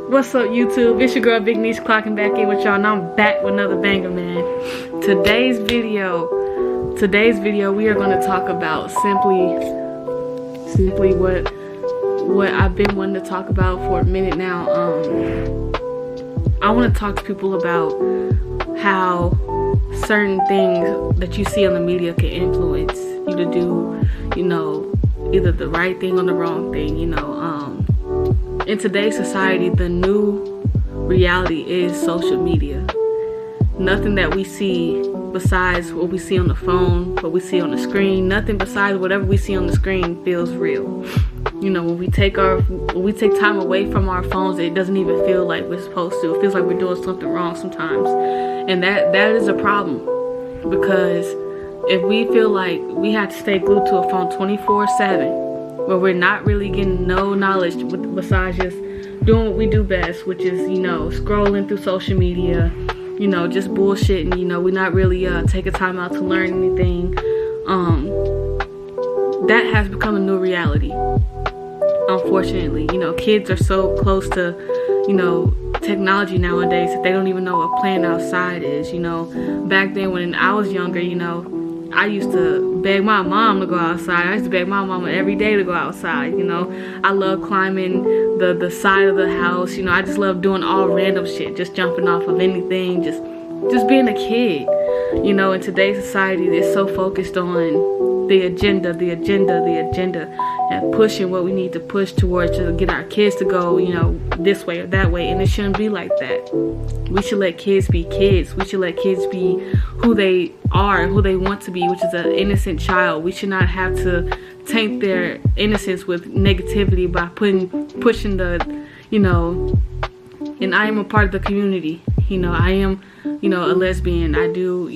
What's up, YouTube? It's your girl Big Niche clocking back in with y'all, and I'm back with another banger, man. Today's video we are going to talk about simply what I've been wanting to talk about for a minute now. I want to talk to people about how certain things that you see on the media can influence you to do, either the right thing or the wrong thing. In today's society, the new reality is social media. Nothing that we see besides what we see on the phone, what we see on the screen, nothing besides whatever we see on the screen feels real. When we take time away from our phones, it doesn't even feel like we're supposed to. It feels like we're doing something wrong sometimes. And that is a problem, because if we feel like we have to stay glued to a phone 24/7, where we're not really getting no knowledge besides just doing what we do best, which is, scrolling through social media, just bullshitting, we're not really taking time out to learn anything. That has become a new reality, unfortunately. Kids are so close to, technology nowadays that they don't even know what playing outside is. Back then when I was younger, I used to beg my mom to go outside. I used to beg my mama every day to go outside. I love climbing the side of the house. I just love doing all random shit, just jumping off of anything, just being a kid. In today's society, they're so focused on the agenda, and pushing what we need to push towards to get our kids to go, this way or that way. And it shouldn't be like that. We should let kids be kids. We should let kids be who they are and who they want to be, which is an innocent child. We should not have to taint their innocence with negativity by pushing the, and I am a part of the community. I am, a lesbian. I do,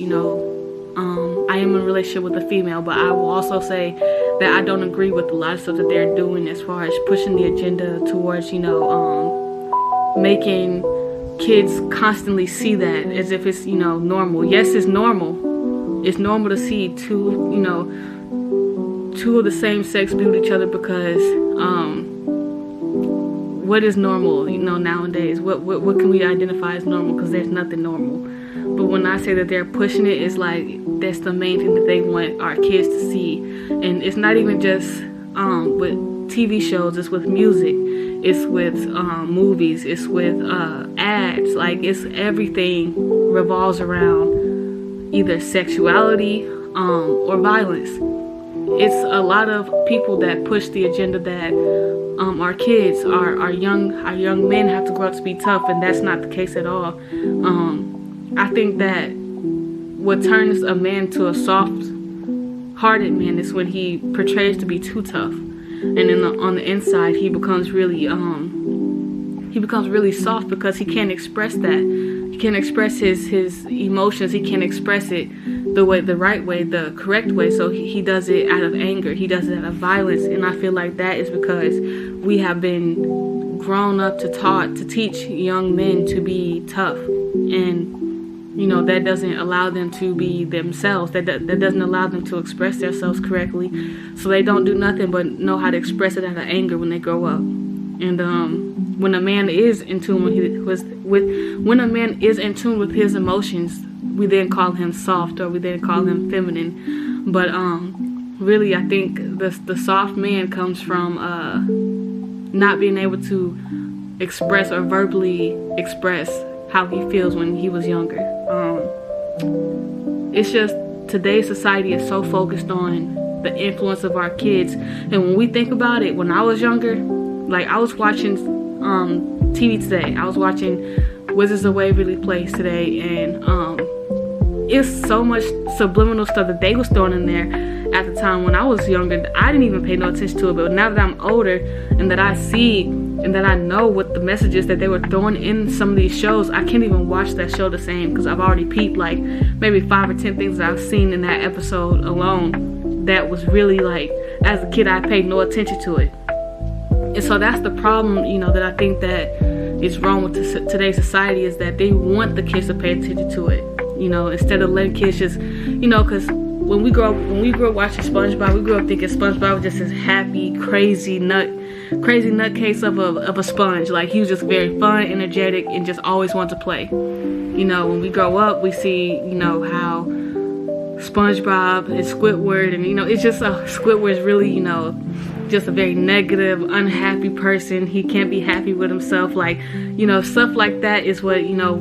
I am in a relationship with a female, but I will also say that I don't agree with a lot of stuff that they're doing as far as pushing the agenda towards, making kids constantly see that as if it's, normal. Yes, it's normal. It's normal to see two of the same sex be with each other, because what is normal, nowadays? What can we identify as normal? Because there's nothing normal. But when I say that they're pushing it, it's like that's the main thing that they want our kids to see. And it's not even just with TV shows, it's with music, it's with movies, it's with ads. Like, it's everything revolves around either sexuality or violence. It's a lot of people that push the agenda that our kids, our young men have to grow up to be tough, and that's not the case at all. I think that what turns a man to a soft-hearted man is when he portrays to be too tough, and on the inside he becomes really soft, because he can't express that. He can't express his emotions. He can't express it the right way, the correct way. So he does it out of anger. He does it out of violence. And I feel like that is because we have been grown up to teach young men to be tough. And that doesn't allow them to be themselves. That doesn't allow them to express themselves correctly. So they don't do nothing but know how to express it out of anger when they grow up. And when a man is in tune with his emotions, we then call him soft, or we then call him feminine. But really, I think the soft man comes from not being able to express or verbally express how he feels when he was younger. It's just today's society is so focused on the influence of our kids. And when we think about it, when I was younger, like, I was watching TV today. I was watching Wizards of Waverly Place today, and it's so much subliminal stuff that they was throwing in there at the time when I was younger. I didn't even pay no attention to it, but now that I'm older and that I see and that I know what the messages that they were throwing in some of these shows, I can't even watch that show the same, because I've already peeped like maybe 5 or 10 things that I've seen in that episode alone that was really, like, as a kid I paid no attention to it. And so that's the problem, that I think that is wrong with today's society, is that they want the kids to pay attention to it, instead of letting kids just, because when we grew up watching SpongeBob, we grew up thinking SpongeBob was just this happy, crazy nutcase of a sponge. Like, he was just very fun, energetic, and just always wanted to play. You know, when we grow up, we see, you know, how SpongeBob and Squidward, and, you know, it's just Squidward is really, you know, just a very negative, unhappy person. He can't be happy with himself. Like, you know, stuff like that is what, you know,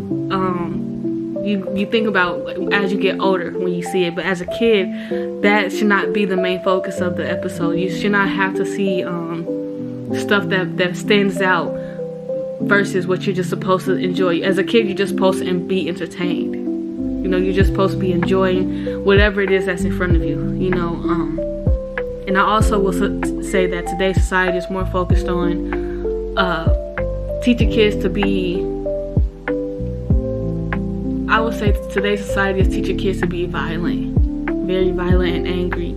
you think about as you get older when you see it. But as a kid, that should not be the main focus of the episode. You should not have to see stuff that stands out versus what you're just supposed to enjoy. As a kid, you're just supposed to be entertained. You know, you're just supposed to be enjoying whatever it is that's in front of you, you know. And I also will say that today's society is more focused on teaching kids to be, I would say today's society is teaching kids to be violent, very violent and angry.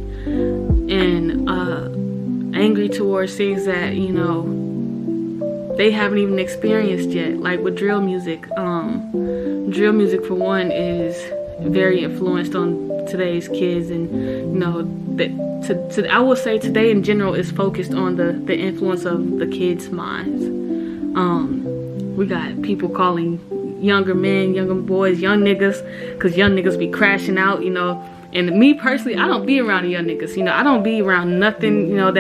And angry towards things that, you know, they haven't even experienced yet. Like with drill music. Drill music, for one, is very influenced on today's kids, and, you know, I will say today in general is focused on the influence of the kids' minds. We got people calling younger men, younger boys, young niggas, because young niggas be crashing out, you know. And me personally, I don't be around young niggas, you know. I don't be around nothing, you know,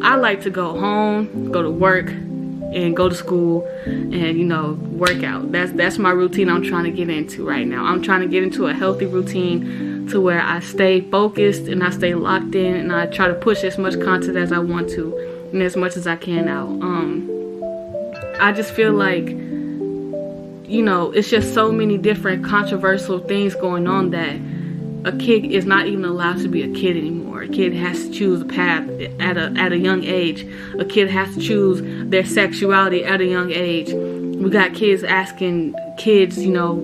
I like to go home, go to work, and go to school, and, you know, work out. That's my routine I'm trying to get into right now. I'm trying to get into a healthy routine to where I stay focused and I stay locked in, and I try to push as much content as I want to and as much as I can out. I just feel like, you know, it's just so many different controversial things going on that a kid is not even allowed to be a kid anymore. A kid has to choose a path at a young age. A kid has to choose their sexuality at a young age. We got kids asking kids, you know,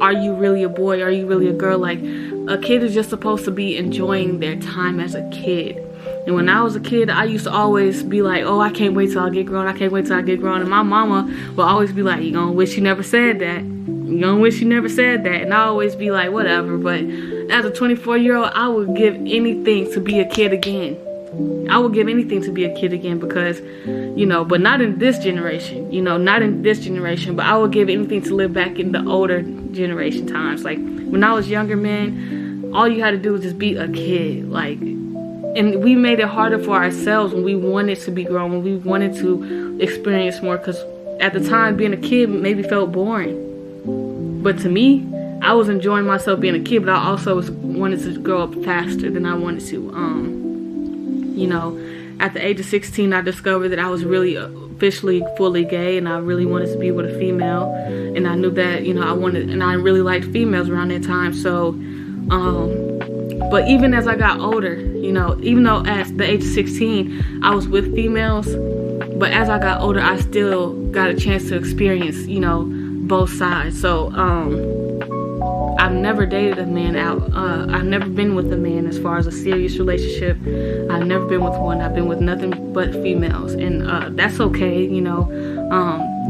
are you really a boy? Are you really a girl? Like, a kid is just supposed to be enjoying their time as a kid. And when I was a kid, I used to always be like, oh, I can't wait till I get grown. I can't wait till I get grown. And my mama will always be like, you gonna wish you never said that. You gonna wish you never said that. And I always be like, whatever. But as a 24-year-old, I would give anything to be a kid again. I would give anything to be a kid again because, you know, but not in this generation, you know, not in this generation, but I would give anything to live back in the older generation times. Like, when I was younger, man, all you had to do was just be a kid. Like, and we made it harder for ourselves when we wanted to be grown, when we wanted to experience more, because at the time, being a kid maybe felt boring. But to me, I was enjoying myself being a kid, but I also wanted to grow up faster than I wanted to. You know, at the age of 16, I discovered that I was really officially fully gay, and I really wanted to be with a female. And I knew that, you know, I really liked females around that time. So, but even as I got older, you know, even though at the age of 16, I was with females, but as I got older, I still got a chance to experience, you know, both sides. So, I've never dated a man out. I've never been with a man as far as a serious relationship. I've never been with one. I've been with nothing but females. And that's okay, you know.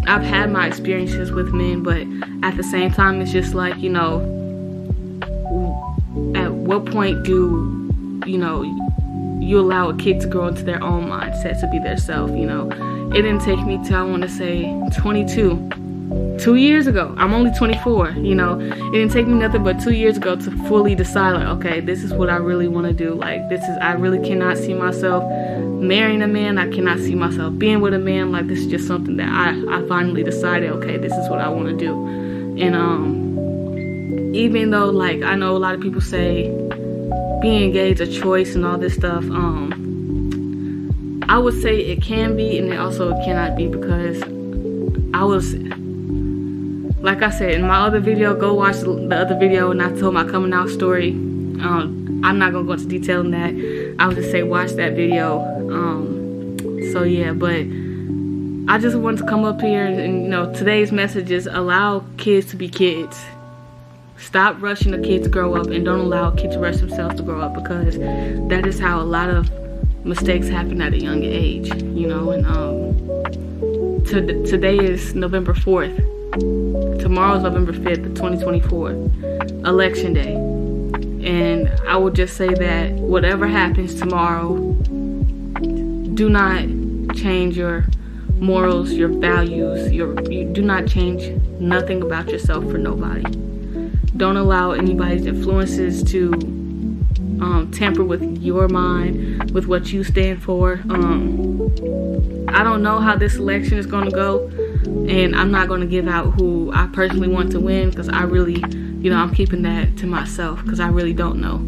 I've had my experiences with men, but at the same time, it's just like, you know, at what point do, you know, you allow a kid to grow into their own mindset to be their self, you know. It didn't take me till, I want to say, 22. 2 years ago. I'm only 24, you know. It didn't take me nothing but 2 years ago to fully decide, like, okay, this is what I really want to do. Like, I really cannot see myself marrying a man. I cannot see myself being with a man. Like, this is just something that I finally decided, okay, this is what I want to do. And even though, like, I know a lot of people say being gay is a choice and all this stuff, I would say it can be, and it also cannot be, because I was, like I said, in my other video, go watch the other video, and I told my coming out story. I'm not gonna go into detail in that. I would just say watch that video. So yeah, but I just wanted to come up here and, you know, today's message is allow kids to be kids. Stop rushing a kid to grow up, and don't allow a kid to rush themselves to grow up, because that is how a lot of mistakes happen at a young age, you know. And today is November 4th. Tomorrow's November 5th of 2024, election day. And I will just say that whatever happens tomorrow, do not change your morals, your values. You do not change nothing about yourself for nobody. Don't allow anybody's influences to tamper with your mind, with what you stand for. I don't know how this election is going to go, and I'm not going to give out who I personally want to win, because I really, I'm keeping that to myself, because I really don't know.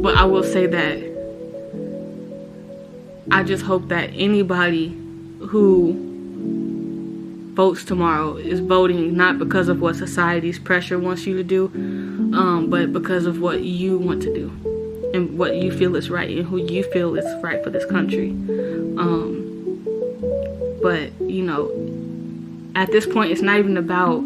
But I will say that I just hope that anybody who votes tomorrow is voting not because of what society's pressure wants you to do, but because of what you want to do and what you feel is right and who you feel is right for this country. But at this point, it's not even about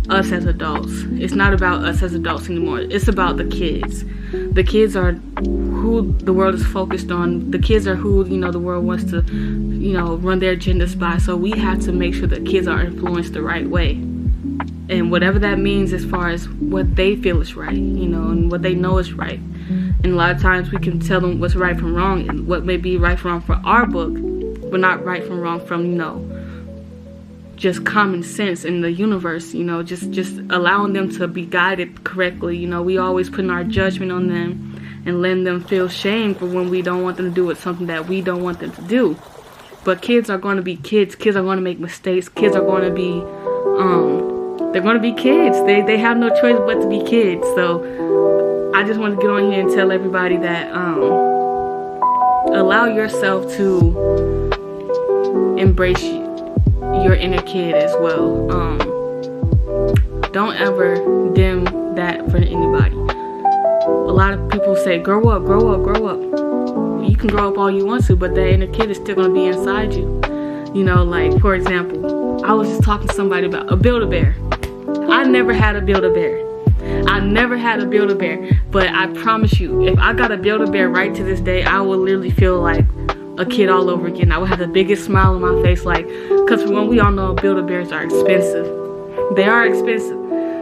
us as adults. It's not about us as adults anymore. It's about the kids. The kids are who the world is focused on. The kids are who the world wants to run their agendas by. So we have to make sure that kids are influenced the right way, and whatever that means as far as what they feel is right, and what they know is right. And a lot of times we can tell them what's right from wrong, and what may be right from wrong for our book, but not right from wrong from just common sense in the universe. Just allowing them to be guided correctly. We always putting our judgment on them and letting them feel shame for when we don't want them to do something that we don't want them to do. But kids are going to be kids. Kids are going to make mistakes. Kids are going to be they're going to be kids. They have no choice but to be kids. So I just want to get on here and tell everybody that allow yourself to embrace your inner kid as well. Don't ever dim that for anybody. A lot of people say, grow up, grow up, grow up. You can grow up all you want to, but that inner kid is still going to be inside you. Like, for example, I was just talking to somebody about a Build-A-Bear. I never had a Build-A-Bear. But I promise you, if I got a Build-A-Bear right to this day, I would literally feel like a kid all over again. I would have the biggest smile on my face, because when we all know Build-A-Bears are expensive. They are expensive.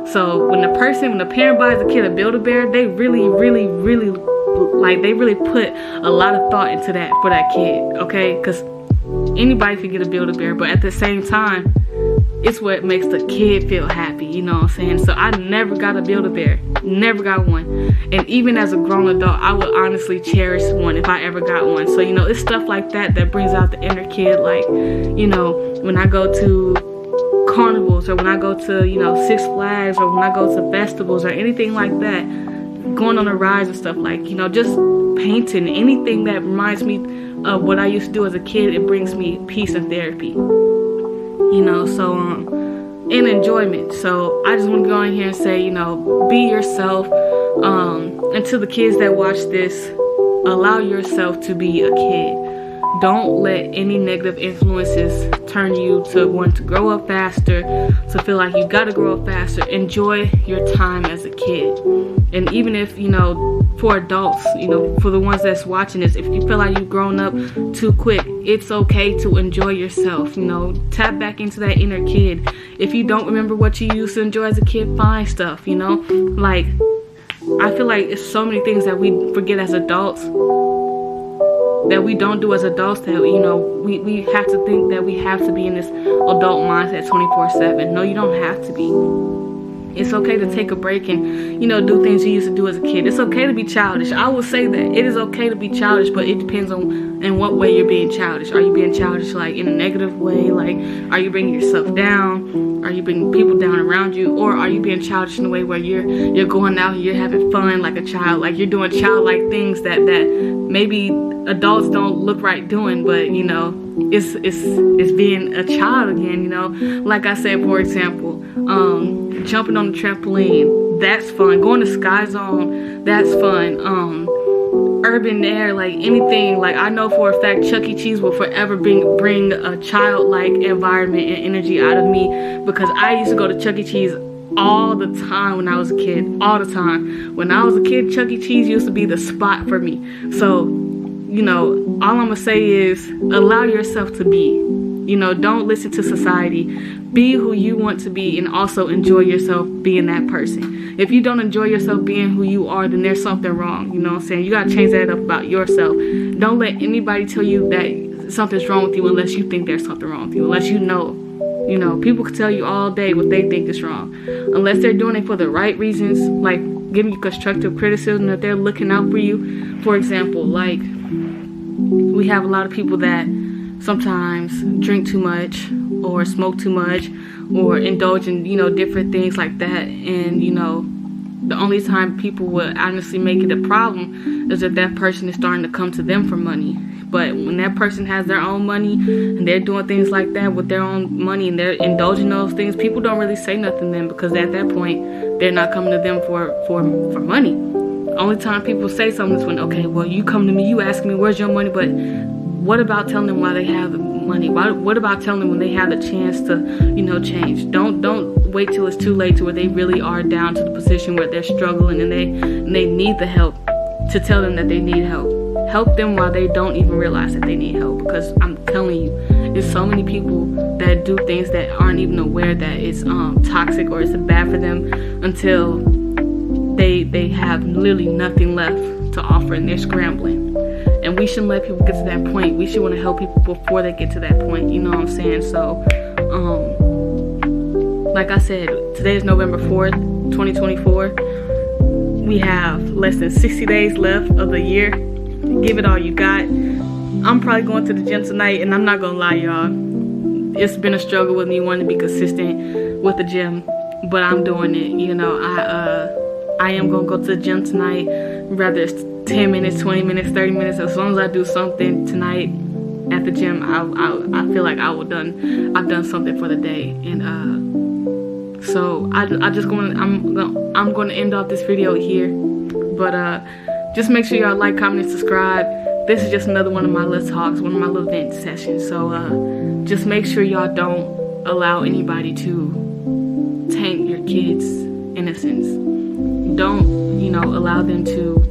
So when the parent buys a kid a Build-A-Bear, they really, really, really, they really put a lot of thought into that for that kid, okay? Because anybody can get a Build-A-Bear, but at the same time, it's what makes the kid feel happy, you know what I'm saying? So I never got a Build-A-Bear, never got one. And even as a grown adult, I would honestly cherish one if I ever got one. So, it's stuff like that brings out the inner kid. Like, when I go to carnivals, or when I go to, Six Flags, or when I go to festivals or anything like that, going on the rides and stuff, just painting, anything that reminds me of what I used to do as a kid, it brings me peace and therapy. And enjoyment. So I just want to go in here and say, be yourself. And to the kids that watch this, allow yourself to be a kid. Don't let any negative influences turn you to want to grow up faster, to feel like you got to grow up faster. Enjoy your time as a kid. And even if, for adults, for the ones that's watching this, if you feel like you've grown up too quick, it's okay to enjoy yourself. Tap back into that inner kid. If you don't remember what you used to enjoy as a kid, find stuff, Like, I feel like it's so many things that we forget as adults, that we don't do as adults, that we have to think that we have to be in this adult mindset 24/7. No, you don't have to be. It's okay to take a break and, do things you used to do as a kid. It's okay to be childish. I will say that. It is okay to be childish, but it depends on in what way you're being childish. Are you being childish, in a negative way? Are you bringing yourself down? Are you bringing people down around you? Or are you being childish in a way where you're going out and you're having fun like a child? Like, you're doing childlike things that maybe adults don't look right doing, but, it's being a child again, Like I said, for example, jumping on the trampoline, that's fun. Going to Sky Zone, that's fun. Urban Air, anything. I know for a fact Chuck E. Cheese will forever bring a childlike environment and energy out of me, because I used to go to Chuck E. Cheese all the time when I was a kid. All the time. When I was a kid, Chuck E. Cheese used to be the spot for me. So, all I'm going to say is allow yourself to be. Don't listen to society. Be who you want to be, and also enjoy yourself being that person. If you don't enjoy yourself being who you are, then there's something wrong. You know what I'm saying? You gotta change that up about yourself. Don't let anybody tell you that something's wrong with you unless you think there's something wrong with you, unless you know. You know, people can tell you all day what they think is wrong. Unless they're doing it for the right reasons, like giving you constructive criticism, that they're looking out for you. For example, like, we have a lot of people that sometimes drink too much or smoke too much or indulge in, you know, different things like that. And, you know, the only time people would honestly make it a problem is if that person is starting to come to them for money. But when that person has their own money and they're doing things like that with their own money and they're indulging those things, people don't really say nothing then, because at that point they're not coming to them for money. Only time people say something is when, okay, well, you come to me, you ask me where's your money, but what about telling them why they have the money? What about telling them when they have the chance to, you know, change? Don't wait till it's too late to where they really are down to the position where they're struggling and they need the help to tell them that they need help. Help them while they don't even realize that they need help, because I'm telling you, there's so many people that do things that aren't even aware that it's toxic or it's bad for them until they have literally nothing left to offer and they're scrambling. And we shouldn't let people get to that point. We should want to help people before they get to that point, you know what I'm saying? So like I said, today is November 4th, 2024. We have less than 60 days left of the year. Give it all you got. I'm probably going to the gym tonight, and I'm not gonna lie, y'all, it's been a struggle with me wanting to be consistent with the gym, but I'm doing it. You know, I am gonna go to the gym tonight, whether it's 10 minutes, 20 minutes, 30 minutes. As long as I do something tonight at the gym, I feel like I've done something for the day. And so I'm gonna end off this video here, but just make sure y'all like, comment, and subscribe. This is just another one of my little talks, one of my little vent sessions. So just make sure y'all don't allow anybody to taint your kids' innocence. Don't, you know, allow them to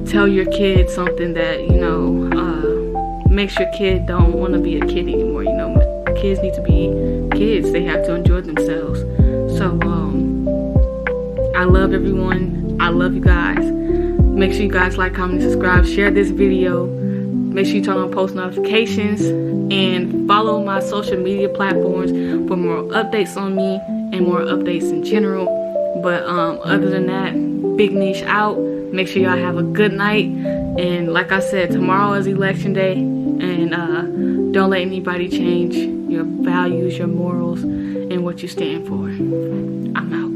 tell your kid something that, you know, makes your kid don't want to be a kid anymore. You know, kids need to be kids. They have to enjoy themselves. So I love everyone. I love you guys. Make sure you guys like, comment, and subscribe. Share this video. Make sure you turn on post notifications and follow my social media platforms for more updates on me and more updates in general. But other than that, Big Niche out. Make sure y'all have a good night. And like I said, tomorrow is election day. And don't let anybody change your values, your morals, and what you stand for. I'm out.